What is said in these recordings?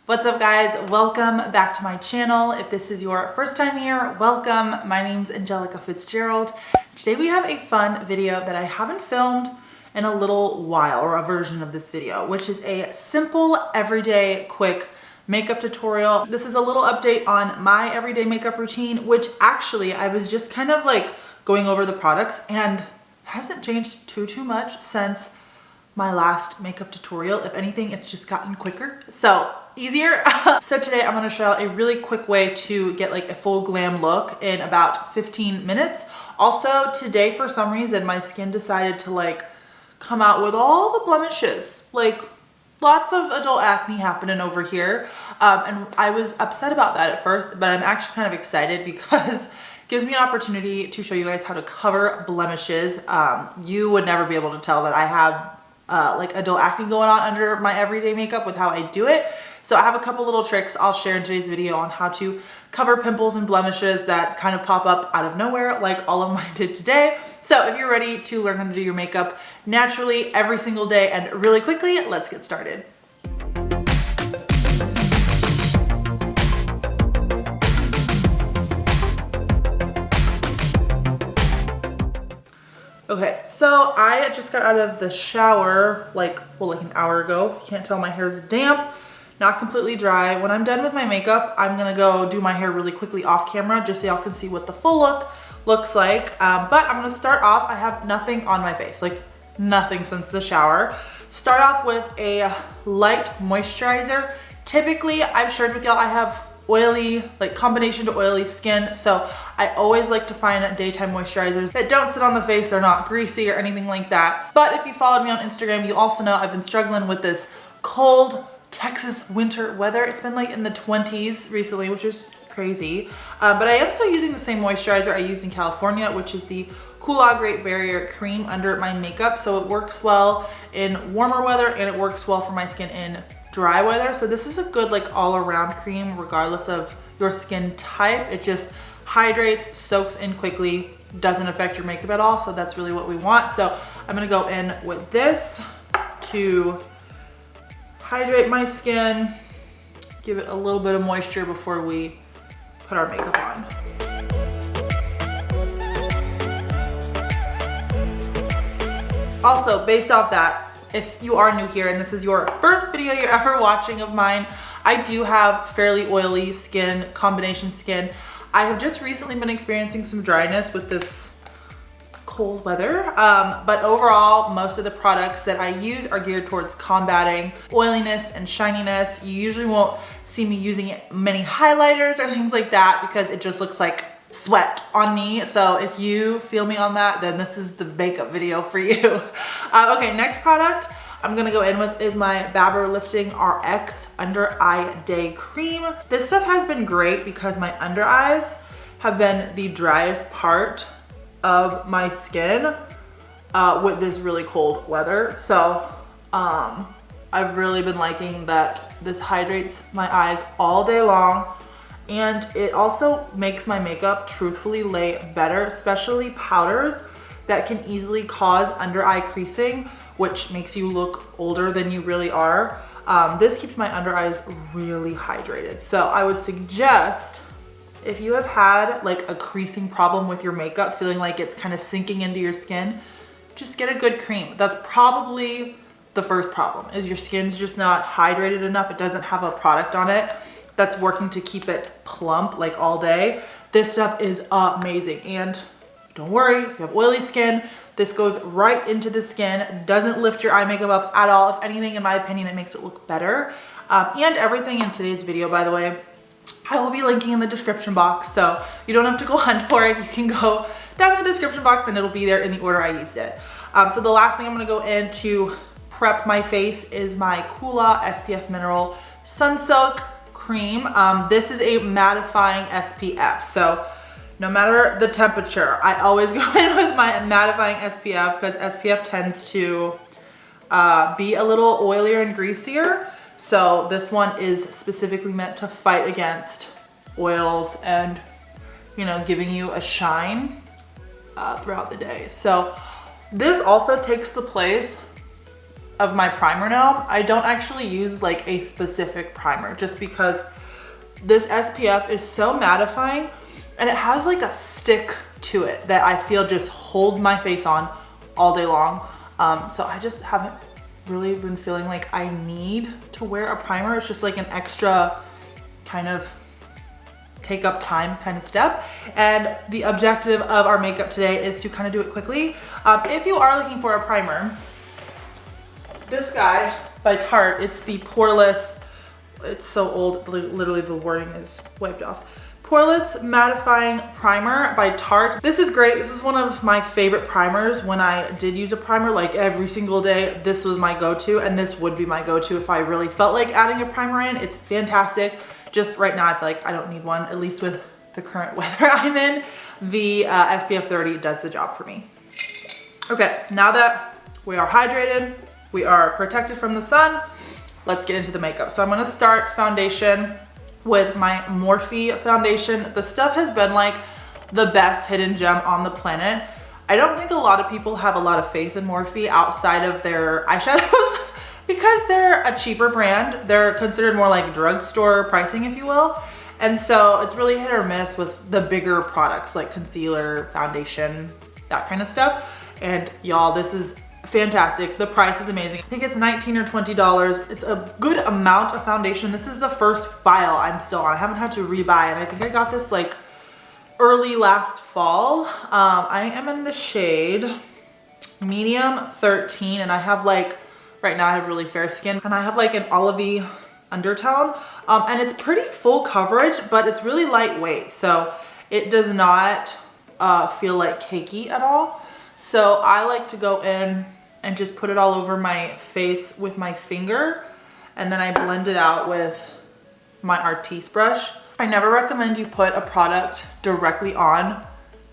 What's up guys? Welcome back to my channel. If this is your first time here, welcome. My name's Angelica Fitzgerald. Today we have a fun video that I haven't filmed in a little while, or a version of this video, which is a simple, everyday, quick makeup tutorial. This is a little update on my everyday makeup routine, which actually I was just kind of like going over the products and hasn't changed too much since my last makeup tutorial. If anything, it's just gotten quicker. So easier. So today I'm gonna show a really quick way to get like a full glam look in about 15 minutes. Also today, for some reason, my skin decided to like come out with all the blemishes, like lots of adult acne happening over here. And I was upset about that at first, but I'm actually kind of excited because it gives me an opportunity to show you guys how to cover blemishes. You would never be able to tell that I have like adult acne going on under my everyday makeup with how I do it. So I have a couple little tricks I'll share in today's video on how to cover pimples and blemishes that kind of pop up out of nowhere, like all of mine did today. So if you're ready to learn how to do your makeup naturally every single day and really quickly, let's get started. Okay, so I just got out of the shower like an hour ago. You can't tell my hair's damp, not completely dry. When I'm done with my makeup, I'm gonna go do my hair really quickly off camera just so y'all can see what the full look looks like. But I'm gonna start off, I have nothing on my face, like nothing since the shower. Start off with a light moisturizer. Typically, I've shared with y'all, I have oily, like combination to oily skin, so I always like to find daytime moisturizers that don't sit on the face, they're not greasy or anything like that. But if you followed me on Instagram, you also know I've been struggling with this cold Texas winter weather. It's been like in the 20s recently, which is crazy. But I am still using the same moisturizer I used in California, which is the Coola Great Barrier Cream under my makeup. So it works well in warmer weather and it works well for my skin in dry weather. So this is a good like all-around cream regardless of your skin type. It just hydrates, soaks in quickly, doesn't affect your makeup at all. So that's really what we want. So I'm gonna go in with this to hydrate my skin, give it a little bit of moisture before we put our makeup on. Also, based off that, if you are new here and this is your first video you're ever watching of mine, I do have fairly oily skin, combination skin. I have just recently been experiencing some dryness with this cold weather, but overall most of the products that I use are geared towards combating oiliness and shininess. You usually won't see me using many highlighters or things like that because it just looks like sweat on me. So if you feel me on that, then this is the makeup video for you. Okay, next product I'm gonna go in with is my Babor Lifting RX Under Eye Day Cream. This stuff has been great because my under eyes have been the driest part of my skin with this really cold weather. So I've really been liking that this hydrates my eyes all day long, and it also makes my makeup truthfully lay better, especially powders that can easily cause under eye creasing, which makes you look older than you really are. This keeps my under eyes really hydrated. So I would suggest, if you have had like a creasing problem with your makeup, feeling like it's kind of sinking into your skin, just get a good cream. That's probably the first problem, is your skin's just not hydrated enough. It doesn't have a product on it that's working to keep it plump like all day. This stuff is amazing. And don't worry, if you have oily skin, this goes right into the skin, doesn't lift your eye makeup up at all. If anything, in my opinion, it makes it look better. And everything in today's video, by the way, I will be linking in the description box, so you don't have to go hunt for it. You can go down in the description box and it'll be there in the order I used it. So the last thing I'm gonna go in to prep my face is my Coola SPF Mineral Sun Silk Cream. This is a mattifying SPF, so no matter the temperature, I always go in with my mattifying SPF because SPF tends to be a little oilier and greasier. So this one is specifically meant to fight against oils and, you know, giving you a shine throughout the day. So this also takes the place of my primer now. I don't actually use like a specific primer just because this SPF is so mattifying and it has like a stick to it that I feel just hold my face on all day long. So I just haven't really been feeling like I need to wear a primer. It's just like an extra kind of take up time kind of step. And the objective of our makeup today is to kind of do it quickly. If you are looking for a primer, this guy by Tarte, it's the poreless, it's so old, literally the wording is wiped off. Poreless Mattifying Primer by Tarte. This is great. This is one of my favorite primers. When I did use a primer like every single day, this was my go-to, and this would be my go-to if I really felt like adding a primer in. It's fantastic. Just right now, I feel like I don't need one, at least with the current weather I'm in. The SPF 30 does the job for me. Okay, now that we are hydrated, we are protected from the sun, let's get into the makeup. So I'm gonna start foundation with my Morphe foundation. The stuff has been like the best hidden gem on the planet. I don't think a lot of people have a lot of faith in Morphe outside of their eyeshadows because they're a cheaper brand. They're considered more like drugstore pricing, if you will. And so it's really hit or miss with the bigger products like concealer, foundation, that kind of stuff. And y'all, this is fantastic. The price is amazing. I think it's $19 or $20. It's a good amount of foundation. This is the first vial I'm still on. I haven't had to rebuy, and I think I got this like early last fall. I am in the shade medium 13, and I have like, right now I have really fair skin, and I have like an olivey undertone, and it's pretty full coverage, but it's really lightweight, so it does not feel like cakey at all. So I like to go in and just put it all over my face with my finger, and then I blend it out with my Artiste brush. I never recommend you put a product directly on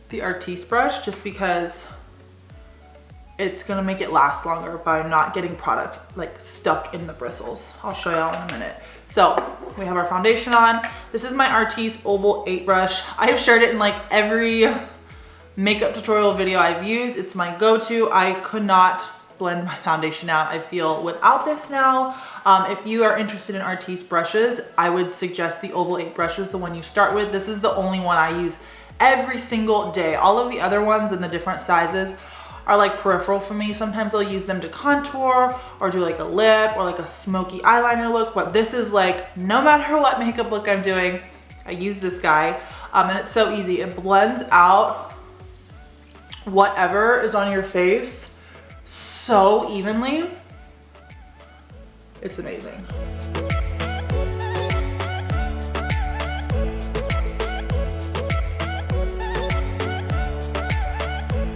the Artiste brush just because it's gonna make it last longer by not getting product like stuck in the bristles. I'll show y'all in a minute. So we have our foundation on. This is my Artiste Oval 8 brush. I've shared it in like every makeup tutorial video I've used. It's my go-to. I could not blend my foundation out, I feel, without this now. If you are interested in Artiste brushes, I would suggest the Oval 8 brushes, the one you start with. This is the only one I use every single day. All of the other ones in the different sizes are like peripheral for me. Sometimes I'll use them to contour or do like a lip or like a smoky eyeliner look, but this is like, no matter what makeup look I'm doing, I use this guy. And it's so easy. It blends out whatever is on your face so evenly. It's amazing.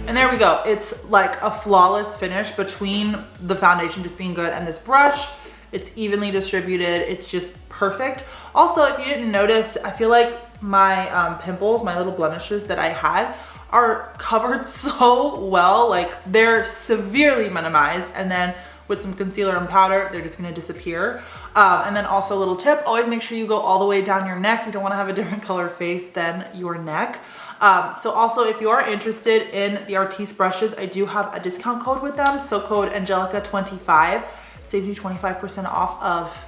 And there we go. It's like a flawless finish between the foundation just being good and this brush. It's evenly distributed. It's just perfect. Also, if you didn't notice, I feel like my pimples, my little blemishes that I had, are covered so well. Like, they're severely minimized, and then with some concealer and powder, they're just gonna disappear. And then also a little tip, always make sure you go all the way down your neck. You don't wanna have a different color face than your neck. So also, if you are interested in the Artiste brushes, I do have a discount code with them. So code Angelica25 saves you 25% off of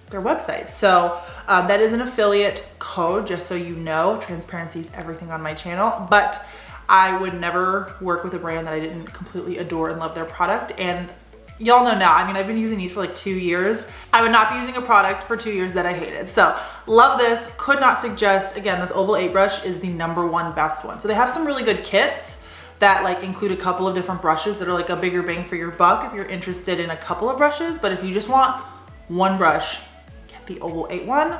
their website. So that is an affiliate code, just so you know. Transparency is everything on my channel, but I would never work with a brand that I didn't completely adore and love their product. And y'all know now, I mean, I've been using these for like 2 years. I would not be using a product for 2 years that I hated. So love this, could not suggest. Again, this Oval 8 brush is the #1 best one. So they have some really good kits that like include a couple of different brushes that are like a bigger bang for your buck if you're interested in a couple of brushes. But if you just want one brush, get the Oval 8 one.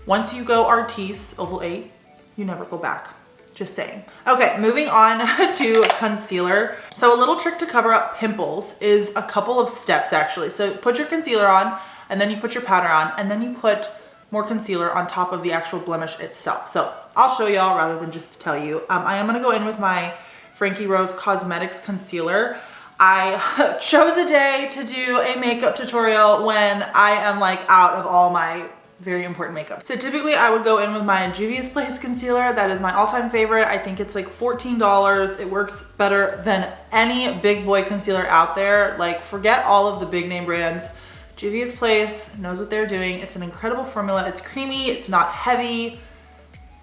Once you go Artiste Oval 8, you never go back. Just saying. Okay, moving on to concealer. So a little trick to cover up pimples is a couple of steps actually. So put your concealer on, and then you put your powder on, and then you put more concealer on top of the actual blemish itself. So I'll show y'all rather than just tell you. I am gonna go in with my Frankie Rose Cosmetics concealer. I chose a day to do a makeup tutorial when I am like out of all my very important makeup. So typically I would go in with my Juvias Place concealer. That is my all-time favorite. I think it's like $14. It works better than any big boy concealer out there. Like, forget all of the big name brands. Juvias Place knows what they're doing. It's an incredible formula. It's creamy, it's not heavy,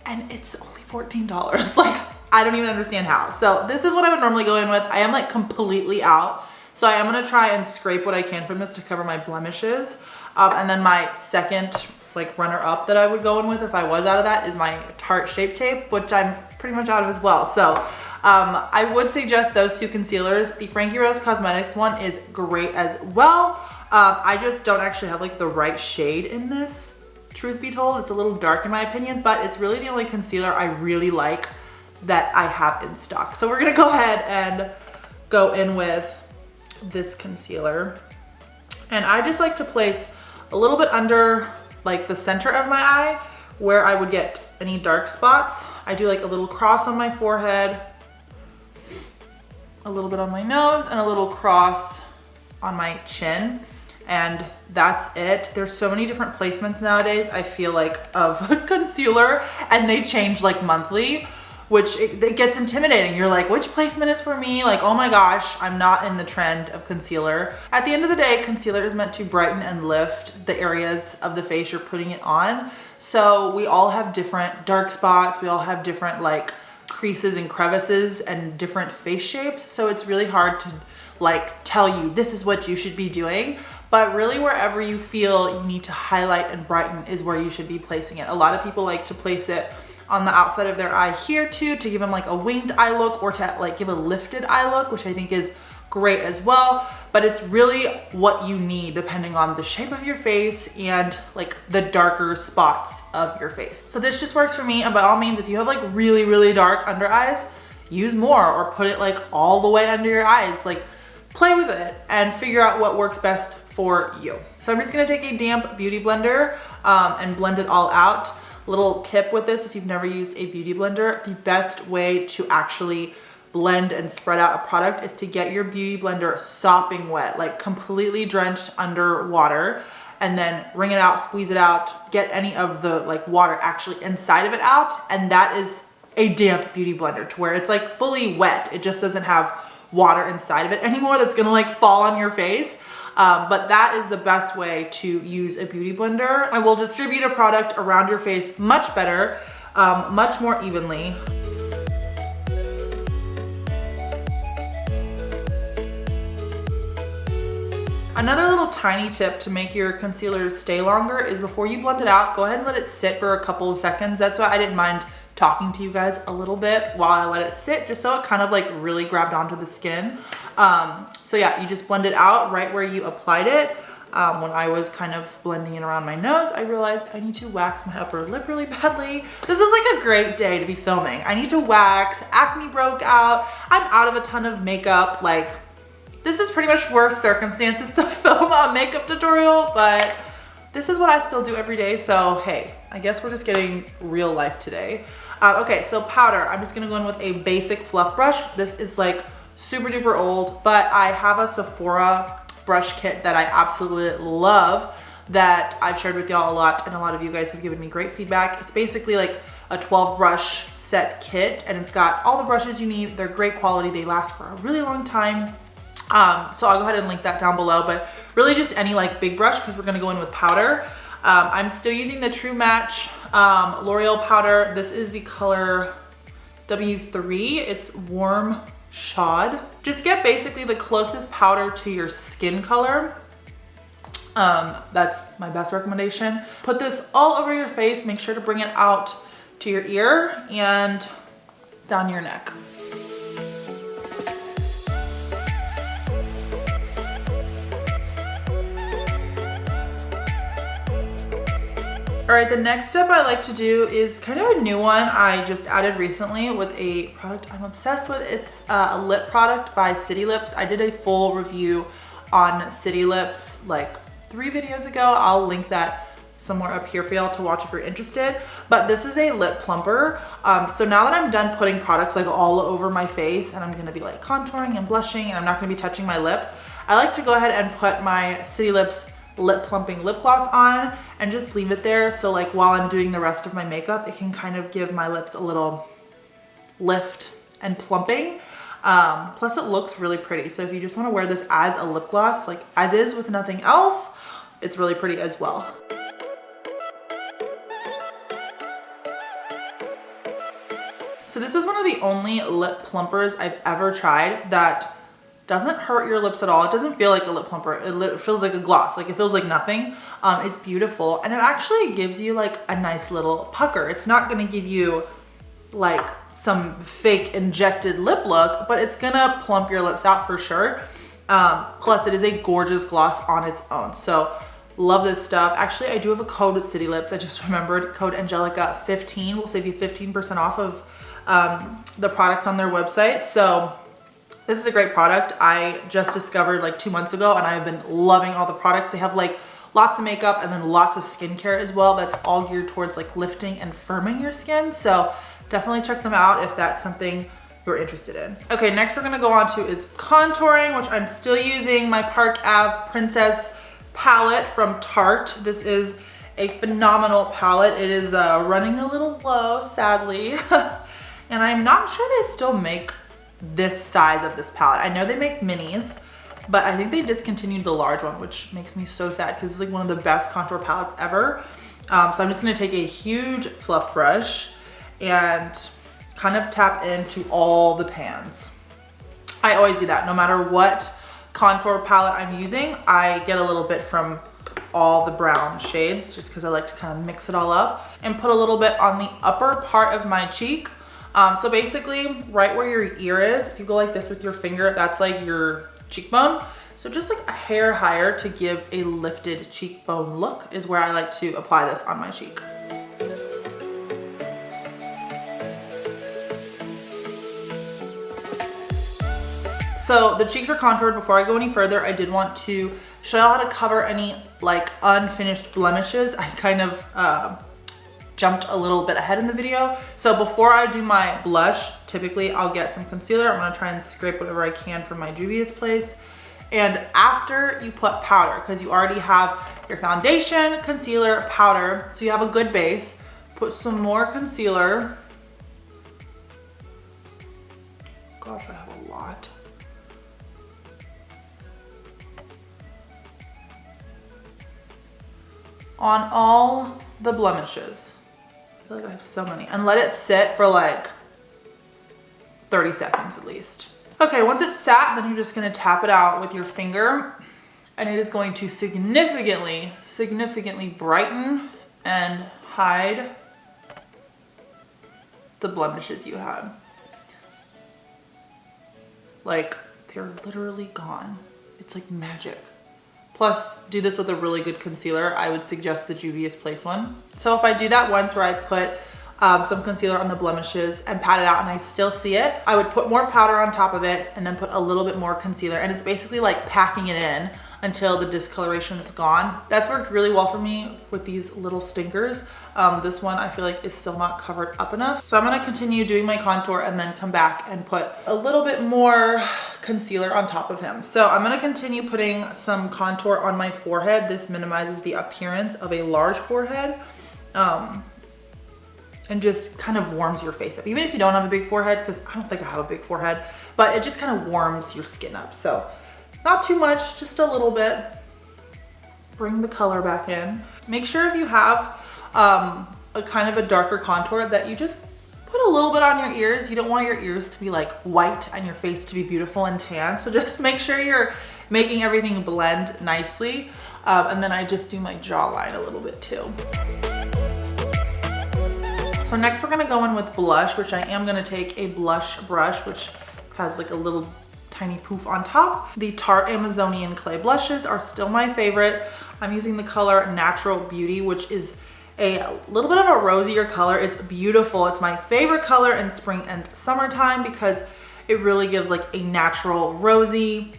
and it's only $14. Like, I don't even understand how. So this is what I would normally go in with. I am like completely out. So I am gonna try and scrape what I can from this to cover my blemishes. And then my second like runner up that I would go in with if I was out of that is my Tarte Shape Tape, which I'm pretty much out of as well. So I would suggest those two concealers. The Frankie Rose Cosmetics one is great as well. I just don't actually have like the right shade in this, truth be told. It's a little dark in my opinion, but it's really the only concealer I really like that I have in stock. So we're gonna go ahead and go in with this concealer. And I just like to place a little bit under like the center of my eye where I would get any dark spots. I do like a little cross on my forehead, a little bit on my nose, and a little cross on my chin. And that's it. There's so many different placements nowadays, I feel like, of concealer, and they change like monthly, which it gets intimidating. You're like, which placement is for me? Like, oh my gosh, I'm not in the trend of concealer. At the end of the day, concealer is meant to brighten and lift the areas of the face you're putting it on. So we all have different dark spots. We all have different like creases and crevices and different face shapes. So it's really hard to like tell you this is what you should be doing. But really, wherever you feel you need to highlight and brighten is where you should be placing it. A lot of people like to place it on the outside of their eye here too, to give them like a winged eye look or to like give a lifted eye look, which I think is great as well. But it's really what you need depending on the shape of your face and like the darker spots of your face. So this just works for me. And by all means, if you have like really, really dark under eyes, use more or put it like all the way under your eyes. Like, play with it and figure out what works best for you. So I'm just gonna take a damp beauty blender and blend it all out. Little tip with this, if you've never used a beauty blender, the best way to actually blend and spread out a product is to get your beauty blender sopping wet, like completely drenched under water, and then wring it out, squeeze it out, get any of the like water actually inside of it out. And that is a damp beauty blender, to where it's like fully wet. It just doesn't have water inside of it anymore that's gonna like fall on your face. But that is the best way to use a beauty blender. It will distribute a product around your face much better, much more evenly. Another little tiny tip to make your concealer stay longer is before you blend it out, go ahead and let it sit for a couple of seconds. That's why I didn't mind talking to you guys a little bit while I let it sit, just so it kind of like really grabbed onto the skin. So yeah, you just blend it out right where you applied it. When I was kind of blending it around my nose, I realized I need to wax my upper lip really badly. This is like a great day to be filming. I need to wax, acne broke out, I'm out of a ton of makeup. Like, this is pretty much worse circumstances to film a makeup tutorial, but this is what I still do every day. So hey, I guess we're just getting real life today. Okay, so powder, I'm just gonna go in with a basic fluff brush. This is like super duper old, but I have a Sephora brush kit that I absolutely love that I've shared with y'all a lot, and a lot of you guys have given me great feedback. It's basically like a 12 brush set kit, and it's got all the brushes you need. They're great quality, they last for a really long time. So I'll go ahead and link that down below, but really just any like big brush, because we're gonna go in with powder. I'm still using the True Match L'Oreal powder. This is the color W3. It's Warm Shad. Just get basically the closest powder to your skin color. That's my best recommendation. Put this all over your face. Make sure to bring it out to your ear and down your neck. All right, the next step I like to do is kind of a new one I just added recently with a product I'm obsessed with. It's a lip product by City Lips. I did a full review on City Lips like 3 videos ago. I'll link that somewhere up here for y'all to watch if you're interested. But this is a lip plumper. So now that I'm done putting products like all over my face and I'm gonna be like contouring and blushing and I'm not gonna be touching my lips, I like to go ahead and put my City Lips lip plumping lip gloss on and just leave it there. So like while I'm doing the rest of my makeup, it can kind of give my lips a little lift and plumping. Plus it looks really pretty. So if you just want to wear this as a lip gloss, like as is with nothing else, it's really pretty as well. So this is one of the only lip plumpers I've ever tried that doesn't hurt your lips at all. It doesn't feel like a lip plumper. It feels like a gloss. Like it feels like nothing. It's beautiful. And it actually gives you like a nice little pucker. It's not gonna give you like some fake injected lip look, but it's gonna plump your lips out for sure. Plus it is a gorgeous gloss on its own. So love this stuff. Actually, I do have a code with City Lips. I just remembered, code Angelica 15 will save you 15% off of the products on their website. So this is a great product. I just discovered like 2 months ago and I've been loving all the products. They have like lots of makeup and then lots of skincare as well. That's all geared towards like lifting and firming your skin. So definitely check them out if that's something you're interested in. Okay, next we're gonna go on to is contouring, which I'm still using my Park Ave Princess palette from Tarte. This is a phenomenal palette. It is running a little low, sadly. And I'm not sure they still make this size of this palette. I know they make minis, but I think they discontinued the large one, which makes me so sad because it's like one of the best contour palettes ever. So I'm just gonna take a huge fluff brush and kind of tap into all the pans. I always do that. No matter what contour palette I'm using, I get a little bit from all the brown shades just because I like to kind of mix it all up and put a little bit on the upper part of my cheek. So basically right where your ear is, if you go like this with your finger, that's like your cheekbone. So just like a hair higher to give a lifted cheekbone look is where I like to apply this on my cheek. So the cheeks are contoured. Before I go any further, I did want to show you how to cover any like unfinished blemishes. I kind of jumped a little bit ahead in the video. So before I do my blush, typically I'll get some concealer. I'm gonna try and scrape whatever I can from my Juvias place. And after you put powder, because you already have your foundation, concealer, powder, so you have a good base, put some more concealer. Gosh, I have a lot. On all the blemishes. I feel like I have so many. And let it sit for like 30 seconds at least. Okay, once it's sat, then you're just gonna tap it out with your finger and it is going to significantly brighten and hide the blemishes you had. Like, they're literally gone. It's like magic. Plus, do this with a really good concealer. I would suggest the Juvias Place one. So if I do that once where I put some concealer on the blemishes and pat it out and I still see it, I would put more powder on top of it and then put a little bit more concealer. And it's basically like packing it in until the discoloration is gone. That's worked really well for me with these little stinkers. This one I feel like is still not covered up enough. So I'm gonna continue doing my contour and then come back and put a little bit more concealer on top of him. So I'm gonna continue putting some contour on my forehead. This minimizes the appearance of a large forehead. And just kind of warms your face up. Even if you don't have a big forehead, because I don't think I have a big forehead, but it just kind of warms your skin up. So not too much, just a little bit. Bring the color back in. Make sure if you have a kind of a darker contour that you just put a little bit on your ears. You don't want your ears to be like white and your face to be beautiful and tan. So just make sure you're making everything blend nicely. And then I just do my jawline a little bit too. So next we're gonna go in with blush, which I am gonna take a blush brush, which has like a little tiny poof on top. The Tarte Amazonian Clay blushes are still my favorite. I'm using the color Natural Beauty, which is a little bit of a rosier color. It's beautiful. It's my favorite color in spring and summertime because it really gives like a natural rosy,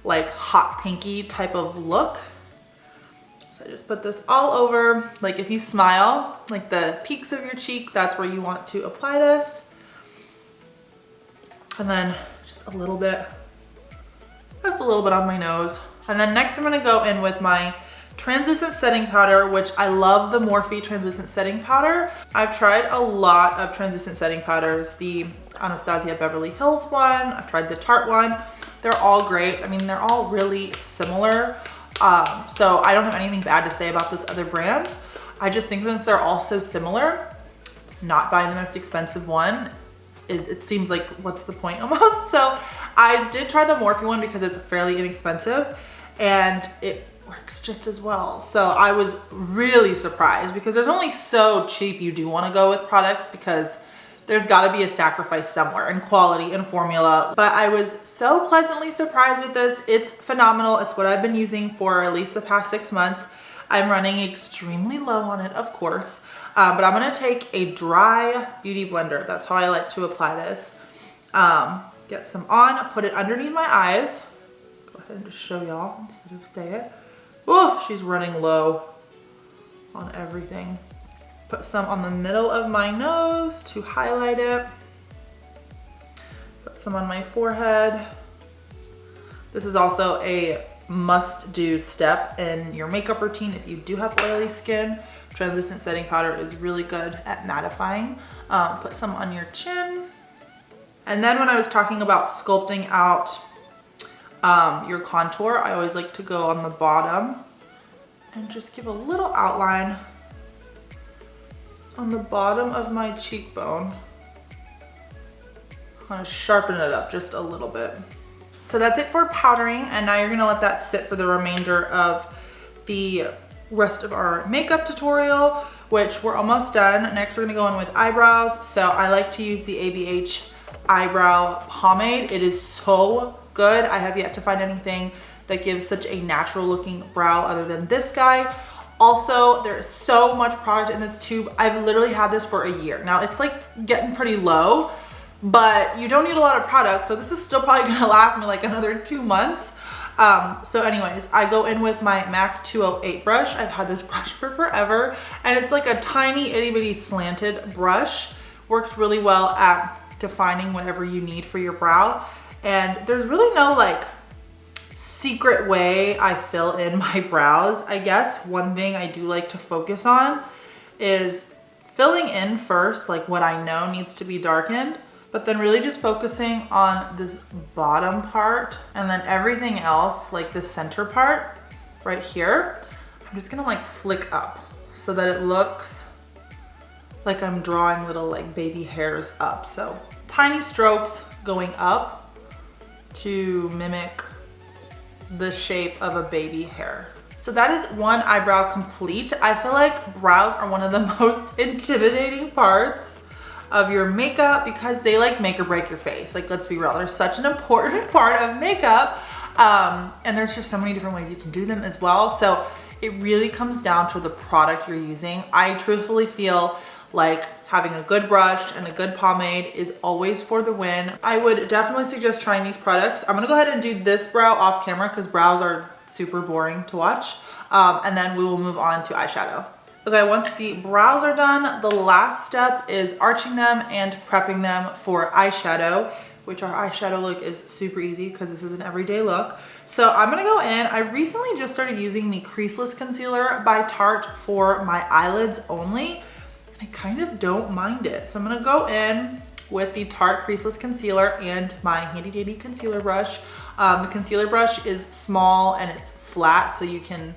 like hot pinky type of look. So I just put this all over. Like if you smile, like the peaks of your cheek, that's where you want to apply this. And then just a little bit, just a little bit on my nose. And then next I'm gonna go in with my translucent setting powder, which I love the Morphe translucent setting powder. I've tried a lot of translucent setting powders. The Anastasia Beverly Hills one, I've tried the Tarte one. They're all great. I mean, they're all really similar. So I don't have anything bad to say about those other brands. I just think since they're all so similar, not buying the most expensive one, it seems like what's the point almost. So I did try the Morphe one because it's fairly inexpensive and it works just as well. So I was really surprised because there's only so cheap you do want to go with products because there's got to be a sacrifice somewhere in quality and formula. But I was so pleasantly surprised with this. It's phenomenal. It's what I've been using for at least the past 6 months. I'm running extremely low on it, of course. But I'm gonna take a dry beauty blender. That's how I like to apply this. Get some on, put it underneath my eyes. Go ahead and just show y'all instead of say it. Oh, she's running low on everything. Put some on the middle of my nose to highlight it. Put some on my forehead. This is also a must-do step in your makeup routine if you do have oily skin. Translucent setting powder is really good at mattifying. Put some on your chin. And then when I was talking about sculpting out your contour, I always like to go on the bottom and just give a little outline on the bottom of my cheekbone. Kind of sharpen it up just a little bit. So that's it for powdering, and now you're gonna let that sit for the remainder of the rest of our makeup tutorial, which we're almost done. Next, we're gonna go in with eyebrows. So I like to use the ABH Eyebrow Pomade. It is so good. I have yet to find anything that gives such a natural looking brow other than this guy. Also, there's so much product in this tube. I've literally had this for a year. Now it's like getting pretty low, but you don't need a lot of product. So this is still probably gonna last me like another 2 months. So anyways, I go in with my MAC 208 brush. I've had this brush for forever, and it's like a tiny itty bitty slanted brush. Works really well at defining whatever you need for your brow. And there's really no like secret way I fill in my brows. I guess one thing I do like to focus on is filling in first, like what I know needs to be darkened, but then really just focusing on this bottom part, and then everything else, like the center part right here, I'm just gonna like flick up so that it looks like I'm drawing little like baby hairs up. So tiny strokes going up to mimic the shape of a baby hair. So that is one eyebrow complete. I feel like brows are one of the most intimidating parts of your makeup because they like make or break your face. Like, let's be real, they're such an important part of makeup. And there's just so many different ways you can do them as well. So it really comes down to the product you're using. I truthfully feel like having a good brush and a good pomade is always for the win. I would definitely suggest trying these products. I'm gonna go ahead and do this brow off camera because brows are super boring to watch. And then we will move on to eyeshadow. Okay, once the brows are done, the last step is arching them and prepping them for eyeshadow, which our eyeshadow look is super easy because this is an everyday look. So I'm gonna go in. I recently just started using the Creaseless Concealer by Tarte for my eyelids only, and I kind of don't mind it. So I'm gonna go in with the Tarte Creaseless Concealer and my handy dandy concealer brush. The concealer brush is small and it's flat, so you can,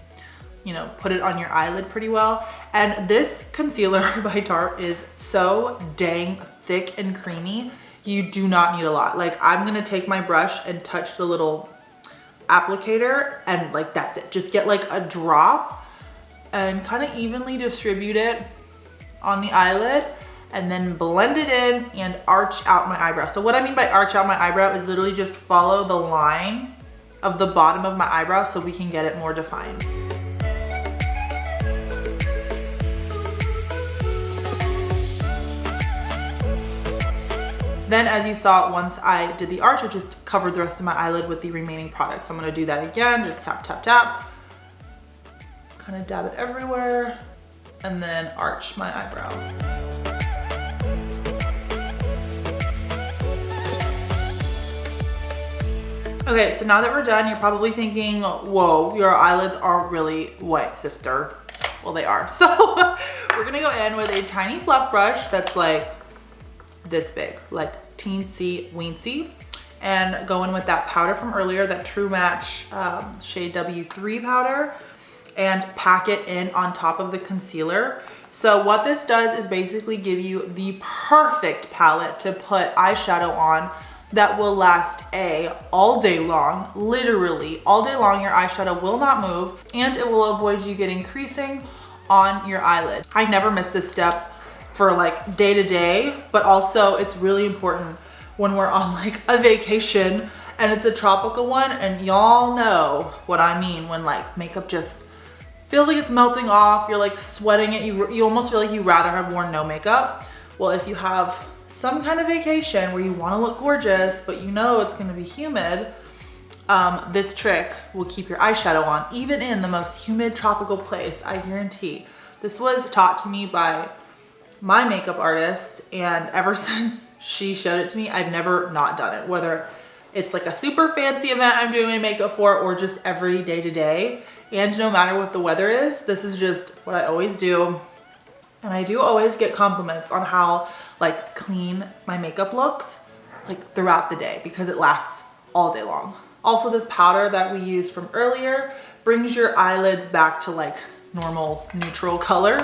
you know, put it on your eyelid pretty well. And this concealer by Tarte is so dang thick and creamy. You do not need a lot. Like, I'm gonna take my brush and touch the little applicator and like, that's it. Just get like a drop and kind of evenly distribute it on the eyelid and then blend it in and arch out my eyebrow. So what I mean by arch out my eyebrow is literally just follow the line of the bottom of my eyebrow so we can get it more defined. Then, as you saw, once I did the arch, I just covered the rest of my eyelid with the remaining product. So I'm gonna do that again, just tap, tap, tap. Kind of dab it everywhere, and then arch my eyebrow. Okay, so now that we're done, you're probably thinking, whoa, your eyelids are really white, sister. Well, they are. So we're gonna go in with a tiny fluff brush that's like this big, like teensy weensy, and go in with that powder from earlier, that True Match shade W3 powder, and pack it in on top of the concealer. So what this does is basically give you the perfect palette to put eyeshadow on that will last all day long, literally all day long. Your eyeshadow will not move, and it will avoid you getting creasing on your eyelid. I never miss this step for like day to day, but also it's really important when we're on like a vacation and it's a tropical one, and y'all know what I mean when like makeup just feels like it's melting off, you're like sweating it, you almost feel like you'd rather have worn no makeup. Well, if you have some kind of vacation where you want to look gorgeous, but you know it's going to be humid, this trick will keep your eyeshadow on, even in the most humid tropical place, I guarantee. This was taught to me by my makeup artist, and ever since she showed it to me, I've never not done it, whether it's like a super fancy event I'm doing my makeup for or just every day to day. And no matter what the weather is, this is just what I always do. And I do always get compliments on how like clean my makeup looks like throughout the day, because it lasts all day long. Also, this powder that we used from earlier brings your eyelids back to like normal neutral color,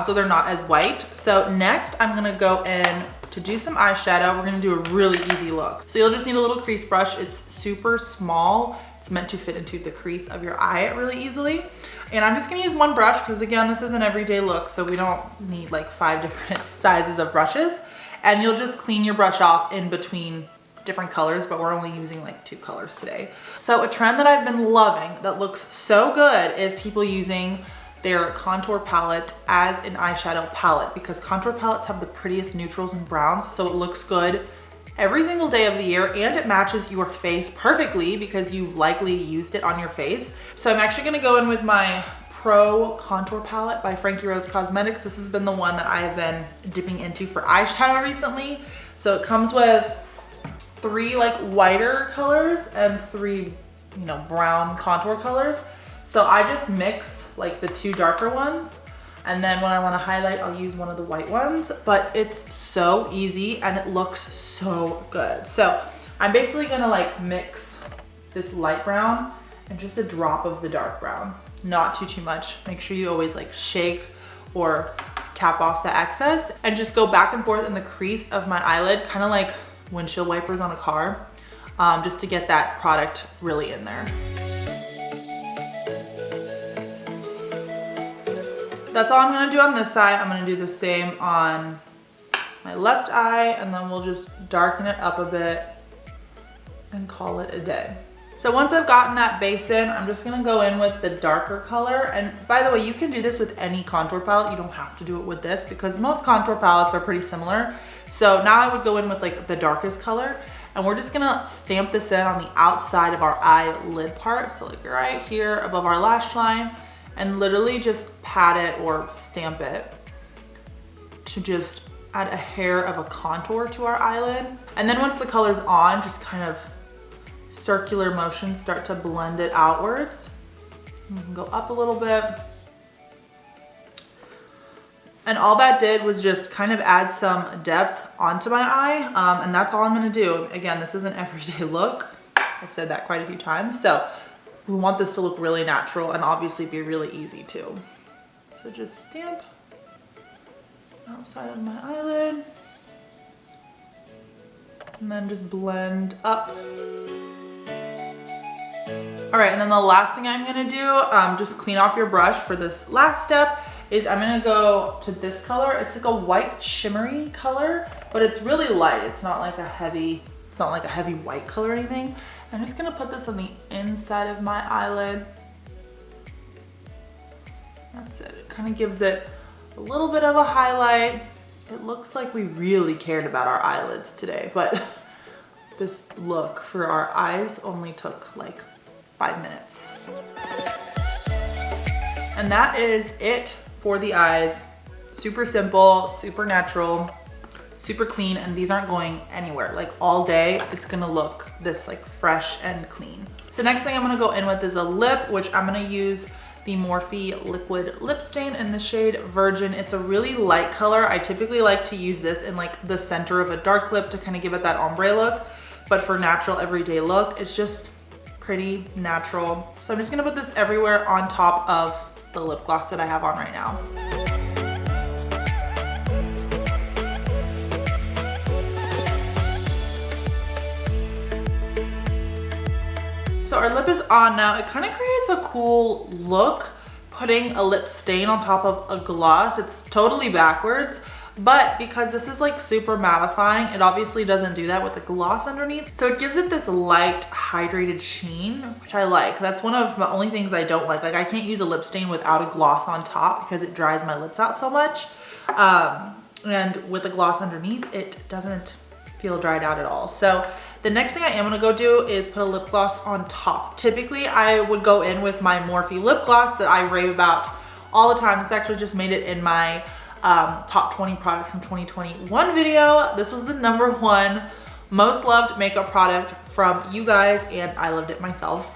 so they're not as white. So next I'm gonna go in to do some eyeshadow. We're gonna do a really easy look. So you'll just need a little crease brush. It's super small. It's meant to fit into the crease of your eye really easily. And I'm just gonna use one brush because again, this is an everyday look, so we don't need like 5 different sizes of brushes. And you'll just clean your brush off in between different colors, but we're only using like 2 colors today. So a trend that I've been loving that looks so good is people using their contour palette as an eyeshadow palette, because contour palettes have the prettiest neutrals and browns, so it looks good every single day of the year, and it matches your face perfectly because you've likely used it on your face. So I'm actually gonna go in with my Pro Contour Palette by Frankie Rose Cosmetics. This has been the one that I have been dipping into for eyeshadow recently. So it comes with 3 like whiter colors and 3, you know, brown contour colors. So I just mix like the 2 darker ones, and then when I want to highlight, I'll use one of the white ones. But it's so easy and it looks so good. So I'm basically gonna like mix this light brown and just a drop of the dark brown. Not too much. Make sure you always like shake or tap off the excess, and just go back and forth in the crease of my eyelid, kind of like windshield wipers on a car, just to get that product really in there. That's all I'm gonna do on this side. I'm gonna do the same on my left eye, and then we'll just darken it up a bit and call it a day. So once I've gotten that base in, I'm just gonna go in with the darker color. And by the way, you can do this with any contour palette. You don't have to do it with this because most contour palettes are pretty similar. So now I would go in with like the darkest color, and we're just gonna stamp this in on the outside of our eyelid part. So like right here above our lash line, and literally just pat it or stamp it to just add a hair of a contour to our eyelid. And then once the color's on, just kind of circular motions start to blend it outwards. You can go up a little bit. And all that did was just kind of add some depth onto my eye. And that's all I'm gonna do. Again, this is an everyday look. I've said that quite a few times. So we want this to look really natural and obviously be really easy too. So just stamp outside of my eyelid and then just blend up. All right, and then the last thing I'm gonna do, just clean off your brush for this last step, is I'm gonna go to this color. It's like a white shimmery color, but it's really light. It's not like a heavy white color or anything. I'm just gonna put this on the inside of my eyelid. That's it. It kind of gives it a little bit of a highlight. It looks like we really cared about our eyelids today, but this look for our eyes only took like 5 minutes. And that is it for the eyes. Super simple, super natural, super clean, and these aren't going anywhere. Like all day, it's gonna look this like fresh and clean. So next thing I'm gonna go in with is a lip, which I'm gonna use the Morphe Liquid Lipstain in the shade Virgin. It's a really light color. I typically like to use this in like the center of a dark lip to kind of give it that ombre look. But for natural everyday look, it's just pretty natural. So I'm just gonna put this everywhere on top of the lip gloss that I have on right now. So our lip is on now. It kind of creates a cool look putting a lip stain on top of a gloss. It's totally backwards, but because this is like super mattifying, it obviously doesn't do that with the gloss underneath. So it gives it this light hydrated sheen, which I like. That's one of the only things I don't like. Like I can't use a lip stain without a gloss on top because it dries my lips out so much. And with the gloss underneath, it doesn't feel dried out at all. So the next thing I am gonna go do is put a lip gloss on top. Typically, I would go in with my Morphe lip gloss that I rave about all the time. This actually just made it in my top 20 products from 2021 video. This was the #1 most loved makeup product from you guys, and I loved it myself.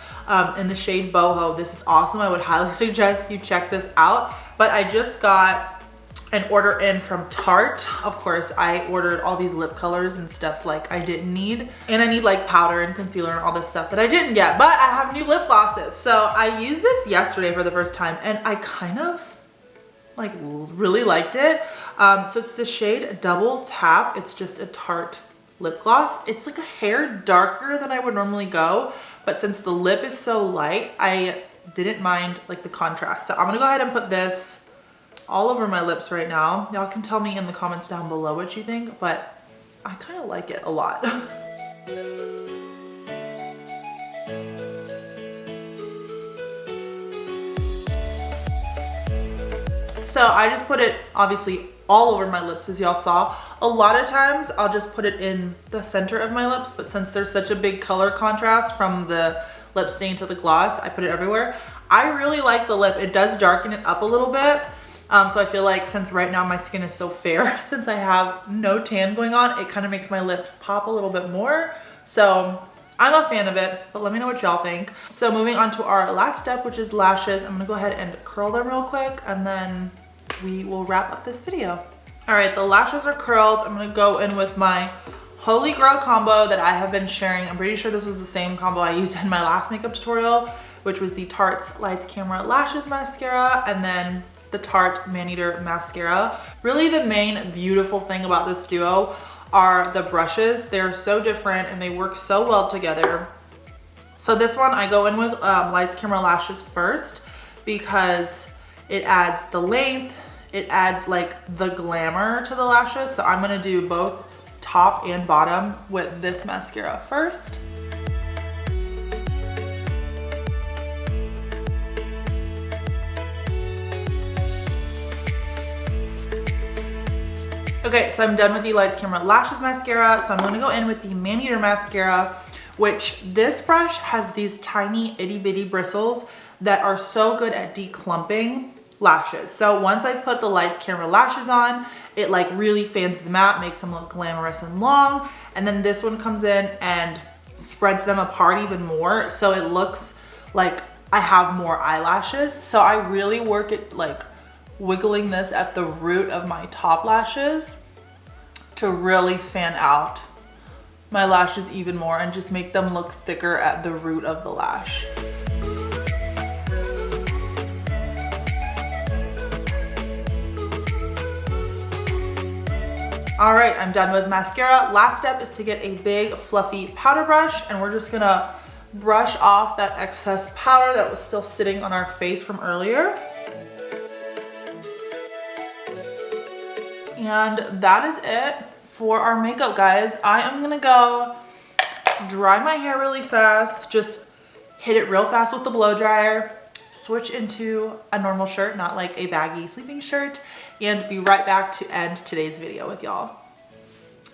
In the shade Boho. This is awesome. I would highly suggest you check this out. But I just got an order in from Tarte. Of course, I ordered all these lip colors and stuff like I didn't need. And I need like powder and concealer and all this stuff that I didn't get, but I have new lip glosses. So I used this yesterday for the first time and I kind of like really liked it. So it's the shade Double Tap. It's just a Tarte lip gloss. It's like a hair darker than I would normally go, but since the lip is so light, I didn't mind like the contrast. So I'm gonna go ahead and put this all over my lips right now. Y'all can tell me in the comments down below what you think, but I kind of like it a lot. So I just put it obviously all over my lips, as y'all saw. A lot of times I'll just put it in the center of my lips, but since there's such a big color contrast from the lip stain to the gloss, I put it everywhere. I really like the lip. It does darken it up a little bit. So I feel like since right now my skin is so fair, since I have no tan going on, it kind of makes my lips pop a little bit more. So I'm a fan of it, but let me know what y'all think. So moving on to our last step, which is lashes. I'm gonna go ahead and curl them real quick and then we will wrap up this video. All right, the lashes are curled. I'm gonna go in with my Holy Grail combo that I have been sharing. I'm pretty sure this was the same combo I used in my last makeup tutorial, which was the Tarte's Lights Camera Lashes Mascara and then the Tarte Man-Eater Mascara. Really the main beautiful thing about this duo are the brushes. They're so different and they work so well together. So this one I go in with Lights Camera Lashes first because it adds the length, it adds like the glamour to the lashes. So I'm gonna do both top and bottom with this mascara first. Okay, so I'm done with the Lights Camera Lashes Mascara. So I'm gonna go in with the Man-Eater Mascara, which this brush has these tiny itty bitty bristles that are so good at declumping lashes. So once I've put the Lights Camera Lashes on, it like really fans them out, makes them look glamorous and long. And then this one comes in and spreads them apart even more. So it looks like I have more eyelashes. So I really work it like wiggling this at the root of my top lashes to really fan out my lashes even more and just make them look thicker at the root of the lash. All right, I'm done with mascara. Last step is to get a big fluffy powder brush and we're just gonna brush off that excess powder that was still sitting on our face from earlier. And that is it for our makeup, guys. I am gonna go dry my hair really fast, just hit it real fast with the blow dryer, switch into a normal shirt, not like a baggy sleeping shirt, and be right back to end today's video with y'all.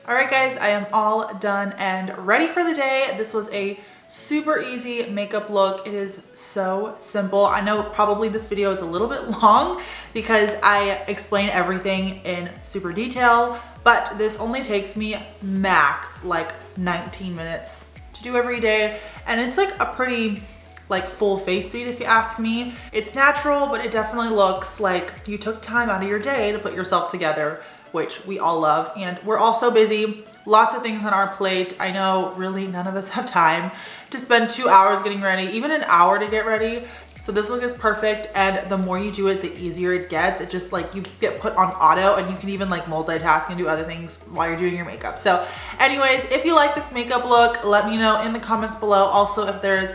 All right, guys, I am all done and ready for the day. This was a Super easy makeup look. It is so simple. I know probably this video is a little bit long because I explain everything in super detail, but this only takes me max like 19 minutes to do every day. And it's like a pretty like full face beat if you ask me. It's natural, but it definitely looks like you took time out of your day to put yourself together, which we all love. And we're all so busy, lots of things on our plate. I know really none of us have time to spend 2 hours getting ready, even an hour to get ready. So this look is perfect, and the more you do it, the easier it gets. It just like you get put on auto, and you can even like multitask and do other things while you're doing your makeup. So anyways, if you like this makeup look, let me know in the comments below. Also, if there's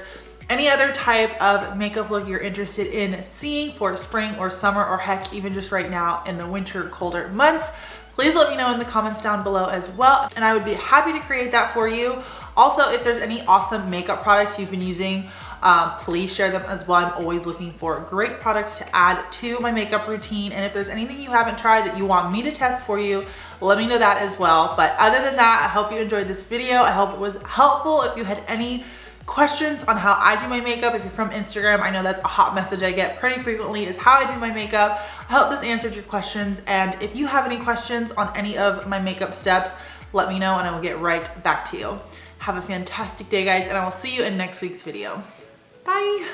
any other type of makeup look you're interested in seeing for spring or summer, or heck, even just right now in the winter, colder months, please let me know in the comments down below as well, and I would be happy to create that for you. Also, if there's any awesome makeup products you've been using, please share them as well. I'm always looking for great products to add to my makeup routine, and if there's anything you haven't tried that you want me to test for you, let me know that as well. But other than that, I hope you enjoyed this video. I hope it was helpful. If you had any questions on how I do my makeup, if you're from Instagram, I know that's a hot message I get pretty frequently, is how I do my makeup. I hope this answered your questions, and if you have any questions on any of my makeup steps, let me know and I will get right back to you. Have a fantastic day, guys, and I will see you in next week's video. Bye.